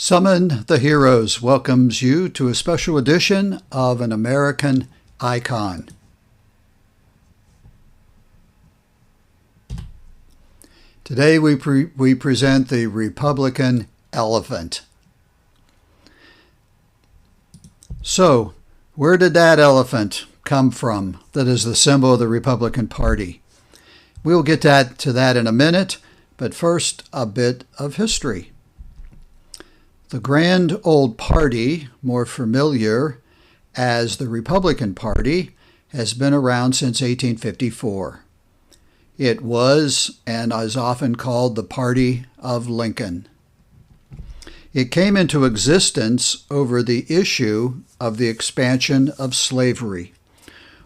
Summon the Heroes welcomes you to a special edition of An American Icon. Today we present the Republican elephant. So, where did that elephant come from that is the symbol of the Republican Party? We'll get to that in a minute, but first a bit of history. The Grand Old Party, more familiar as the Republican Party, has been around since 1854. It was, and is often called, the Party of Lincoln. It came into existence over the issue of the expansion of slavery.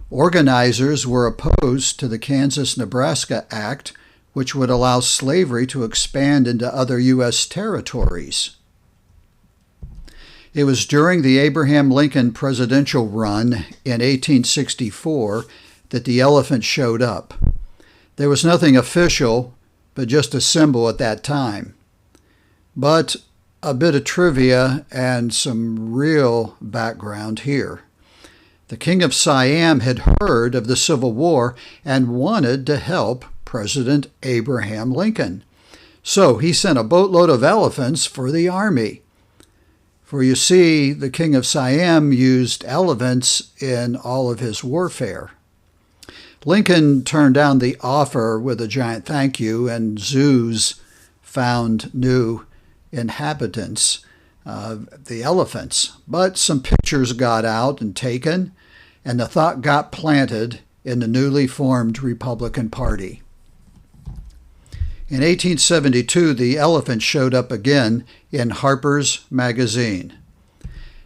Organizers were opposed to the Kansas-Nebraska Act, which would allow slavery to expand into other U.S. territories. It was during the Abraham Lincoln presidential run in 1864 that the elephant showed up. There was nothing official, but just a symbol at that time. But a bit of trivia and some real background here. The King of Siam had heard of the Civil War and wanted to help President Abraham Lincoln. So he sent a boatload of elephants for the army. For you see, the King of Siam used elephants in all of his warfare. Lincoln turned down the offer with a giant thank you, and zoos found new inhabitants, the elephants. But some pictures got out and taken, and the thought got planted in the newly formed Republican Party. In 1872, the elephant showed up again in Harper's Magazine.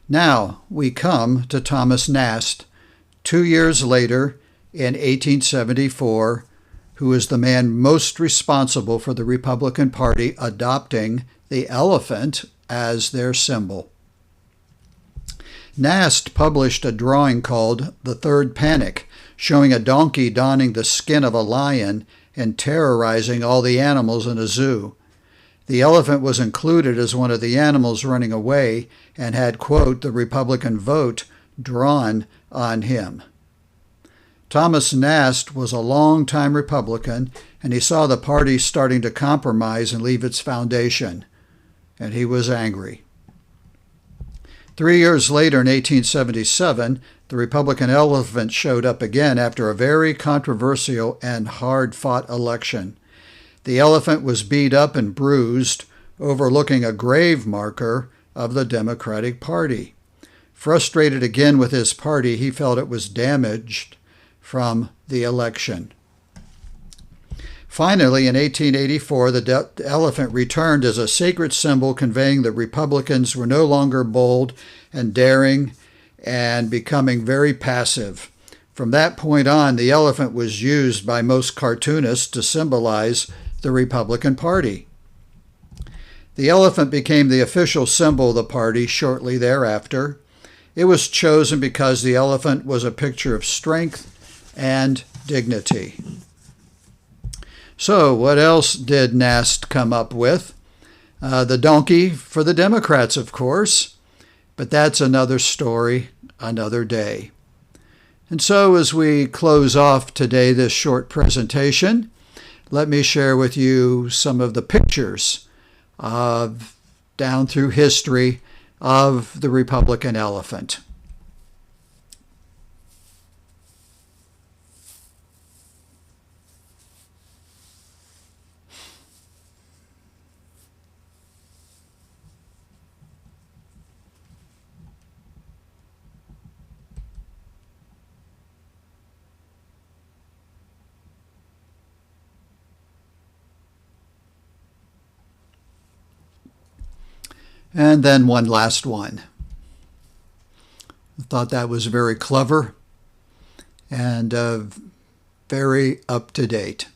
Now we come to Thomas Nast, 2 years later in 1874, who is the man most responsible for the Republican Party adopting the elephant as their symbol. Nast published a drawing called The Third Panic, showing a donkey donning the skin of a lion and terrorizing all the animals in a zoo. The elephant was included as one of the animals running away and had, quote, the Republican vote drawn on him. Thomas Nast was a longtime Republican, and he saw the party starting to compromise and leave its foundation, and he was angry. 3 years later, in 1877, the Republican elephant showed up again after a very controversial and hard-fought election. The elephant was beat up and bruised, overlooking a grave marker of the Democratic Party. Frustrated again with his party, he felt it was damaged from the election. Finally, in 1884, the elephant returned as a sacred symbol conveying that Republicans were no longer bold and daring and becoming very passive. From that point on, the elephant was used by most cartoonists to symbolize the Republican Party. The elephant became the official symbol of the party shortly thereafter. It was chosen because the elephant was a picture of strength and dignity. So, what else did Nast come up with? The donkey for the Democrats, of course, but that's another story, another day. And so, as we close off today this short presentation, let me share with you some of the pictures down through history of the Republican elephant. And then one last one. I thought that was very clever and very up-to-date.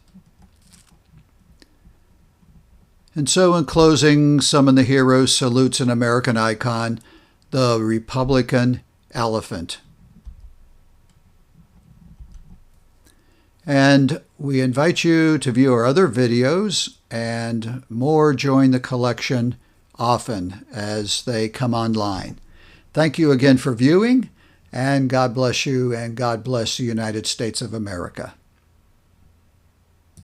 And so in closing, Summon the Heroes salutes an American icon, the Republican elephant. And we invite you to view our other videos and more. Join the collection often as they come online. Thank you again for viewing, and God bless you, and God bless the United States of America.